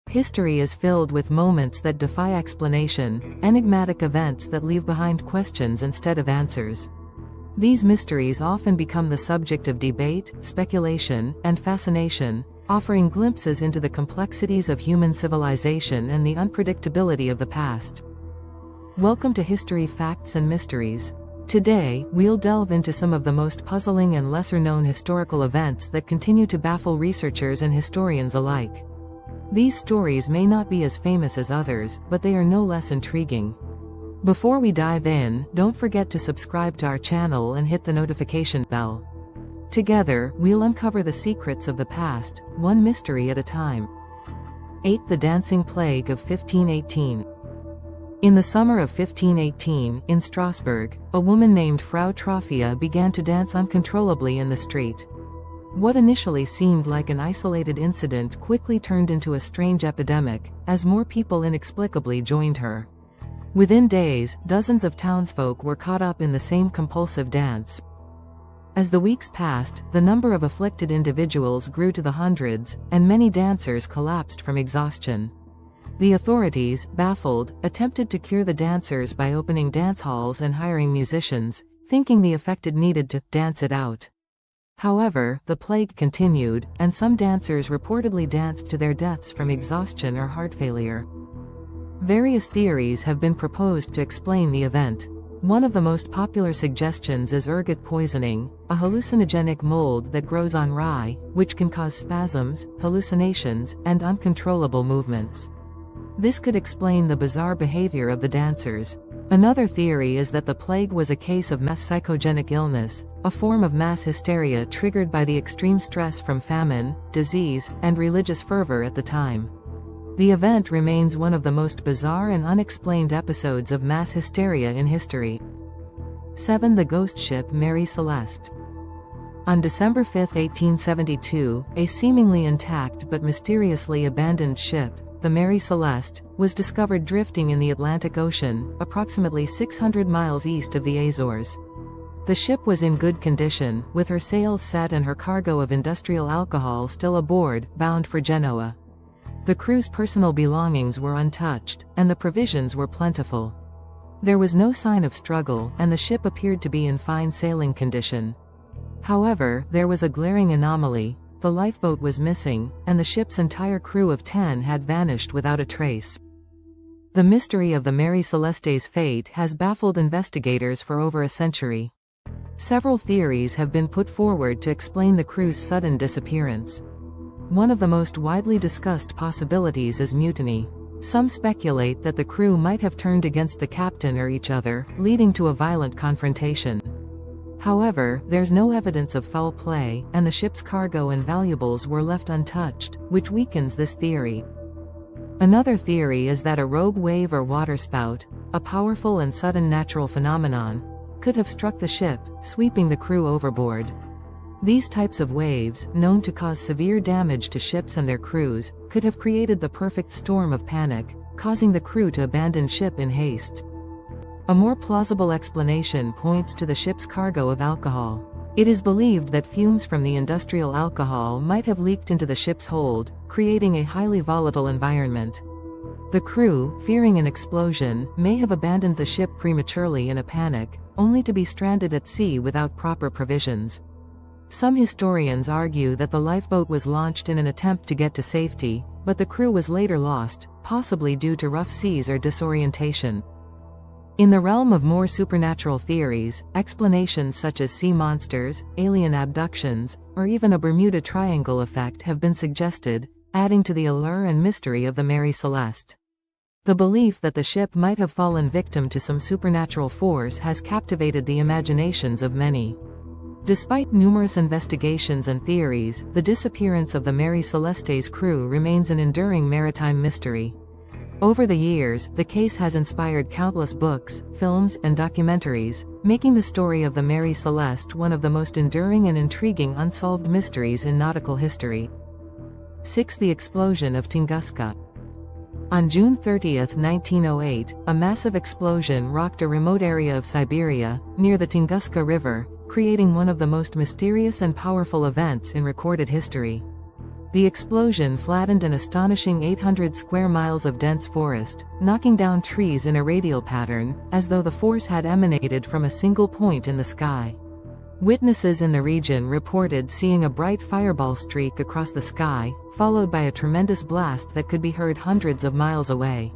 History is filled with moments that defy explanation, enigmatic events that leave behind questions instead of answers. These mysteries often become the subject of debate, speculation, and fascination, offering glimpses into the complexities of human civilization and the unpredictability of the past. Welcome to History Facts and Mysteries. Today, we'll delve into some of the most puzzling and lesser-known historical events that continue to baffle researchers and historians alike. These stories may not be as famous as others, but they are no less intriguing. Before we dive in, don't forget to subscribe to our channel and hit the notification bell. Together, we'll uncover the secrets of the past, one mystery at a time. 8. The Dancing Plague of 1518. In the summer of 1518, in Strasbourg, a woman named Frau Trophia began to dance uncontrollably in the street. What initially seemed like an isolated incident quickly turned into a strange epidemic, as more people inexplicably joined her. Within days, dozens of townsfolk were caught up in the same compulsive dance. As the weeks passed, the number of afflicted individuals grew to the hundreds, and many dancers collapsed from exhaustion. The authorities, baffled, attempted to cure the dancers by opening dance halls and hiring musicians, thinking the affected needed to dance it out. However, the plague continued, and some dancers reportedly danced to their deaths from exhaustion or heart failure. Various theories have been proposed to explain the event. One of the most popular suggestions is ergot poisoning, a hallucinogenic mold that grows on rye, which can cause spasms, hallucinations, and uncontrollable movements. This could explain the bizarre behavior of the dancers. Another theory is that the plague was a case of mass psychogenic illness, a form of mass hysteria triggered by the extreme stress from famine, disease, and religious fervor at the time. The event remains one of the most bizarre and unexplained episodes of mass hysteria in history. 7. The Ghost Ship Mary Celeste. On December 5, 1872, a seemingly intact but mysteriously abandoned ship, the Mary Celeste, was discovered drifting in the Atlantic Ocean, approximately 600 miles east of the Azores. The ship was in good condition, with her sails set and her cargo of industrial alcohol still aboard, bound for Genoa. The crew's personal belongings were untouched, and the provisions were plentiful. There was no sign of struggle, and the ship appeared to be in fine sailing condition. However, there was a glaring anomaly. The lifeboat was missing, and the ship's entire crew of 10 had vanished without a trace. The mystery of the Mary Celeste's fate has baffled investigators for over a century. Several theories have been put forward to explain the crew's sudden disappearance. One of the most widely discussed possibilities is mutiny. Some speculate that the crew might have turned against the captain or each other, leading to a violent confrontation. However, there's no evidence of foul play, and the ship's cargo and valuables were left untouched, which weakens this theory. Another theory is that a rogue wave or waterspout, a powerful and sudden natural phenomenon, could have struck the ship, sweeping the crew overboard. These types of waves, known to cause severe damage to ships and their crews, could have created the perfect storm of panic, causing the crew to abandon ship in haste. A more plausible explanation points to the ship's cargo of alcohol. It is believed that fumes from the industrial alcohol might have leaked into the ship's hold, creating a highly volatile environment. The crew, fearing an explosion, may have abandoned the ship prematurely in a panic, only to be stranded at sea without proper provisions. Some historians argue that the lifeboat was launched in an attempt to get to safety, but the crew was later lost, possibly due to rough seas or disorientation. In the realm of more supernatural theories, explanations such as sea monsters, alien abductions, or even a Bermuda Triangle effect have been suggested, adding to the allure and mystery of the Mary Celeste. The belief that the ship might have fallen victim to some supernatural force has captivated the imaginations of many. Despite numerous investigations and theories, the disappearance of the Mary Celeste's crew remains an enduring maritime mystery. Over the years, the case has inspired countless books, films, and documentaries, making the story of the Mary Celeste one of the most enduring and intriguing unsolved mysteries in nautical history. 6. The Explosion of Tunguska. On June 30, 1908, a massive explosion rocked a remote area of Siberia, near the Tunguska River, creating one of the most mysterious and powerful events in recorded history. The explosion flattened an astonishing 800 square miles of dense forest, knocking down trees in a radial pattern, as though the force had emanated from a single point in the sky. Witnesses in the region reported seeing a bright fireball streak across the sky, followed by a tremendous blast that could be heard hundreds of miles away.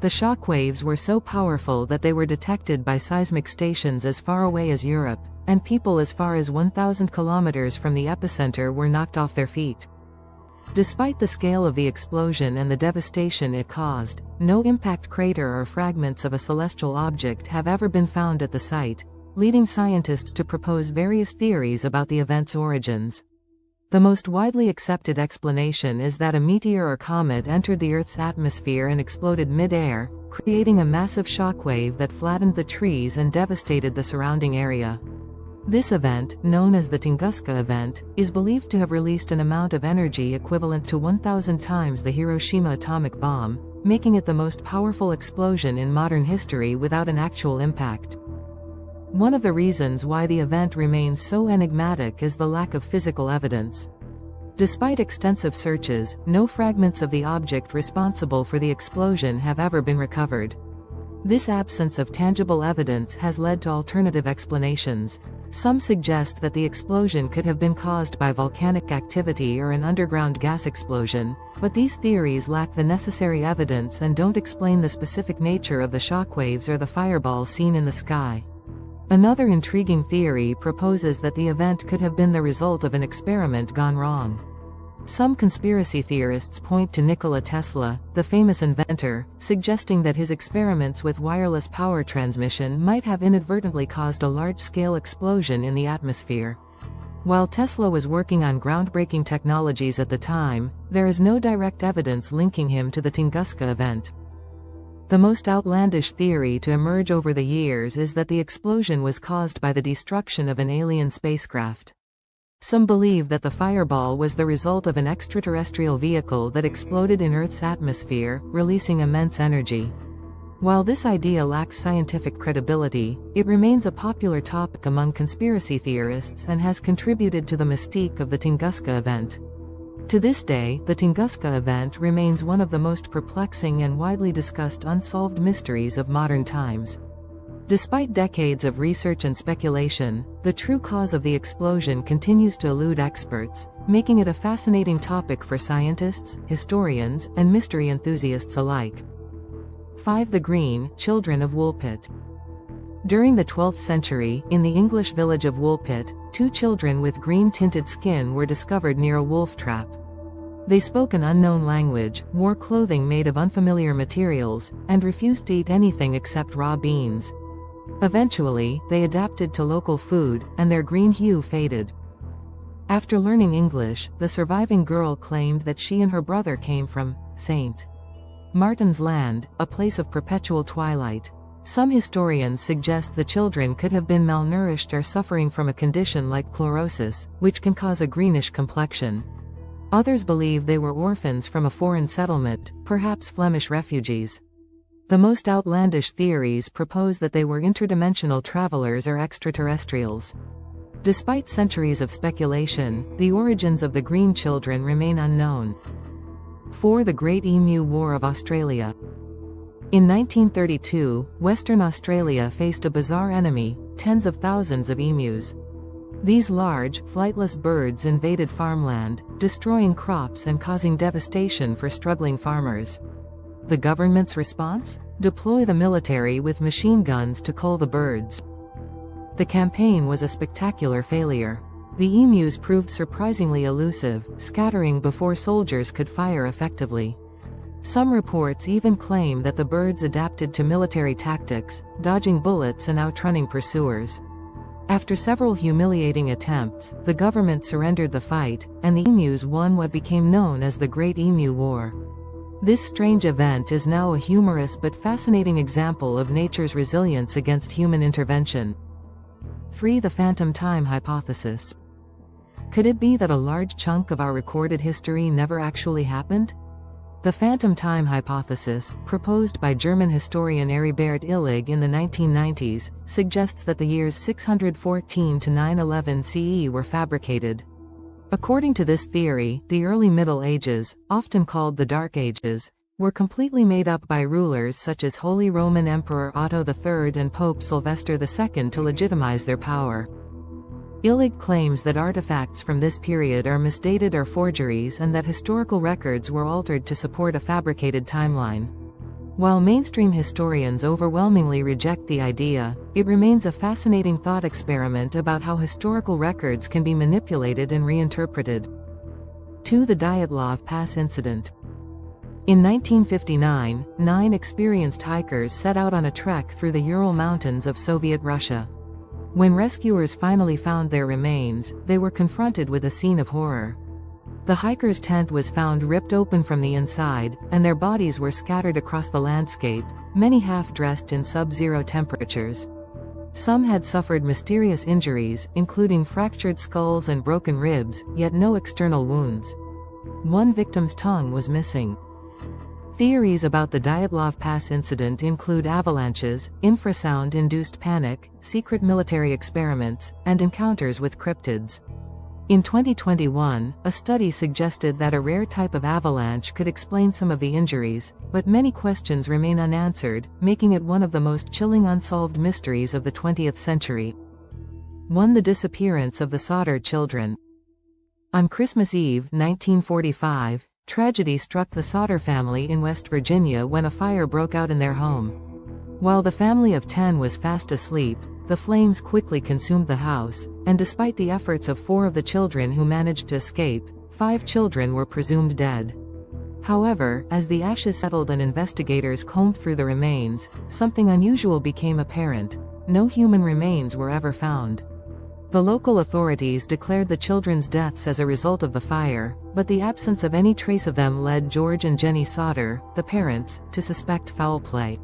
The shockwaves were so powerful that they were detected by seismic stations as far away as Europe, and people as far as 1,000 kilometers from the epicenter were knocked off their feet. Despite the scale of the explosion and the devastation it caused, no impact crater or fragments of a celestial object have ever been found at the site, leading scientists to propose various theories about the event's origins. The most widely accepted explanation is that a meteor or comet entered the Earth's atmosphere and exploded mid-air, creating a massive shockwave that flattened the trees and devastated the surrounding area. This event, known as the Tunguska event, is believed to have released an amount of energy equivalent to 1,000 times the Hiroshima atomic bomb, making it the most powerful explosion in modern history without an actual impact. One of the reasons why the event remains so enigmatic is the lack of physical evidence. Despite extensive searches, no fragments of the object responsible for the explosion have ever been recovered. This absence of tangible evidence has led to alternative explanations. Some suggest that the explosion could have been caused by volcanic activity or an underground gas explosion, but these theories lack the necessary evidence and don't explain the specific nature of the shockwaves or the fireball seen in the sky. Another intriguing theory proposes that the event could have been the result of an experiment gone wrong. Some conspiracy theorists point to Nikola Tesla, the famous inventor, suggesting that his experiments with wireless power transmission might have inadvertently caused a large-scale explosion in the atmosphere. While Tesla was working on groundbreaking technologies at the time, there is no direct evidence linking him to the Tunguska event. The most outlandish theory to emerge over the years is that the explosion was caused by the destruction of an alien spacecraft. Some believe that the fireball was the result of an extraterrestrial vehicle that exploded in Earth's atmosphere, releasing immense energy. While this idea lacks scientific credibility, it remains a popular topic among conspiracy theorists and has contributed to the mystique of the Tunguska event. To this day, the Tunguska event remains one of the most perplexing and widely discussed unsolved mysteries of modern times. Despite decades of research and speculation, the true cause of the explosion continues to elude experts, making it a fascinating topic for scientists, historians, and mystery enthusiasts alike. 5. The Green Children of Woolpit. During the 12th century, in the English village of Woolpit, 2 children with green-tinted skin were discovered near a wolf trap. They spoke an unknown language, wore clothing made of unfamiliar materials, and refused to eat anything except raw beans. Eventually, they adapted to local food, and their green hue faded. After learning English, the surviving girl claimed that she and her brother came from St. Martin's Land, a place of perpetual twilight. Some historians suggest the children could have been malnourished or suffering from a condition like chlorosis, which can cause a greenish complexion. Others believe they were orphans from a foreign settlement, perhaps Flemish refugees. The most outlandish theories propose that they were interdimensional travelers or extraterrestrials. Despite centuries of speculation, the origins of the Green Children remain unknown. 4. The Great Emu War of Australia. In 1932, Western Australia faced a bizarre enemy, tens of thousands of emus. These large, flightless birds invaded farmland, destroying crops and causing devastation for struggling farmers. The government's response? Deploy the military with machine guns to cull the birds. The campaign was a spectacular failure. The emus proved surprisingly elusive, scattering before soldiers could fire effectively. Some reports even claim that the birds adapted to military tactics, dodging bullets and outrunning pursuers. After several humiliating attempts, the government surrendered the fight, and the emus won what became known as the Great Emu War. This strange event is now a humorous but fascinating example of nature's resilience against human intervention. 3. The Phantom Time Hypothesis. Could it be that a large chunk of our recorded history never actually happened? The phantom time hypothesis, proposed by German historian Heribert Illig in the 1990s, suggests that the years 614 to 911 CE were fabricated. According to this theory, the early Middle Ages, often called the Dark Ages, were completely made up by rulers such as Holy Roman Emperor Otto III and Pope Sylvester II to legitimize their power. Illig claims that artifacts from this period are misdated or forgeries and that historical records were altered to support a fabricated timeline. While mainstream historians overwhelmingly reject the idea, it remains a fascinating thought experiment about how historical records can be manipulated and reinterpreted. 2. The Dyatlov Pass Incident. In 1959, 9 experienced hikers set out on a trek through the Ural Mountains of Soviet Russia. When rescuers finally found their remains, they were confronted with a scene of horror. The hikers' tent was found ripped open from the inside, and their bodies were scattered across the landscape, many half-dressed in sub-zero temperatures. Some had suffered mysterious injuries, including fractured skulls and broken ribs, yet no external wounds. One victim's tongue was missing. Theories about the Dyatlov Pass incident include avalanches, infrasound-induced panic, secret military experiments, and encounters with cryptids. In 2021, a study suggested that a rare type of avalanche could explain some of the injuries, but many questions remain unanswered, making it one of the most chilling unsolved mysteries of the 20th century. 1. The disappearance of the Sodder children. On Christmas Eve, 1945, tragedy struck the Sodder family in West Virginia when a fire broke out in their home. While the family of 10 was fast asleep, the flames quickly consumed the house, and despite the efforts of 4 of the children who managed to escape, 5 children were presumed dead. However, as the ashes settled and investigators combed through the remains, something unusual became apparent. No human remains were ever found. The local authorities declared the children's deaths as a result of the fire, but the absence of any trace of them led George and Jenny Sodder, the parents, to suspect foul play.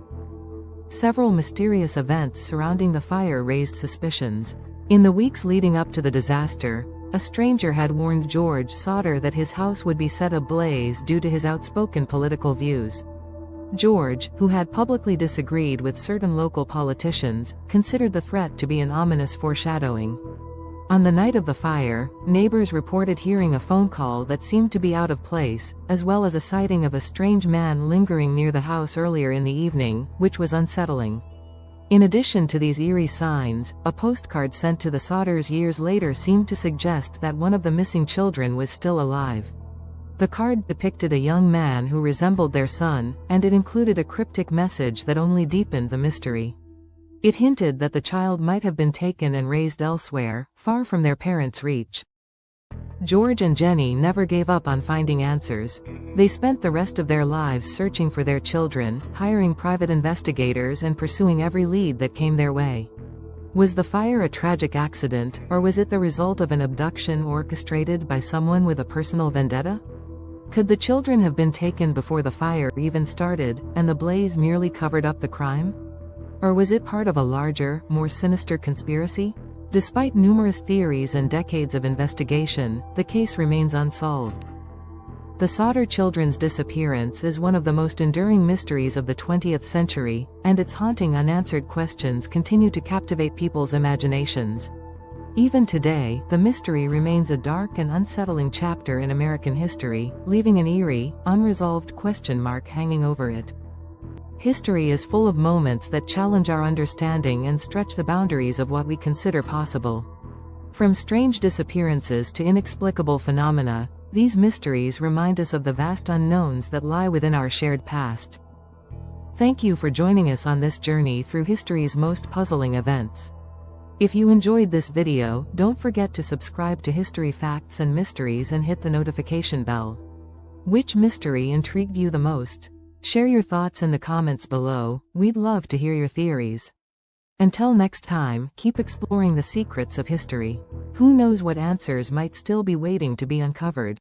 Several mysterious events surrounding the fire raised suspicions. In the weeks leading up to the disaster, a stranger had warned George Sodder that his house would be set ablaze due to his outspoken political views. George, who had publicly disagreed with certain local politicians, considered the threat to be an ominous foreshadowing. On the night of the fire, neighbors reported hearing a phone call that seemed to be out of place, as well as a sighting of a strange man lingering near the house earlier in the evening, which was unsettling. In addition to these eerie signs, a postcard sent to the Sodders years later seemed to suggest that one of the missing children was still alive. The card depicted a young man who resembled their son, and it included a cryptic message that only deepened the mystery. It hinted that the child might have been taken and raised elsewhere, far from their parents' reach. George and Jenny never gave up on finding answers. They spent the rest of their lives searching for their children, hiring private investigators and pursuing every lead that came their way. Was the fire a tragic accident, or was it the result of an abduction orchestrated by someone with a personal vendetta? Could the children have been taken before the fire even started, and the blaze merely covered up the crime? Or was it part of a larger, more sinister conspiracy? Despite numerous theories and decades of investigation, the case remains unsolved. The Sodder children's disappearance is one of the most enduring mysteries of the 20th century, and its haunting unanswered questions continue to captivate people's imaginations. Even today, the mystery remains a dark and unsettling chapter in American history, leaving an eerie, unresolved question mark hanging over it. History is full of moments that challenge our understanding and stretch the boundaries of what we consider possible. From strange disappearances to inexplicable phenomena, these mysteries remind us of the vast unknowns that lie within our shared past. Thank you for joining us on this journey through history's most puzzling events. If you enjoyed this video, don't forget to subscribe to History Facts and Mysteries and hit the notification bell. Which mystery intrigued you the most? Share your thoughts in the comments below. We'd love to hear your theories. Until next time, keep exploring the secrets of history. Who knows what answers might still be waiting to be uncovered?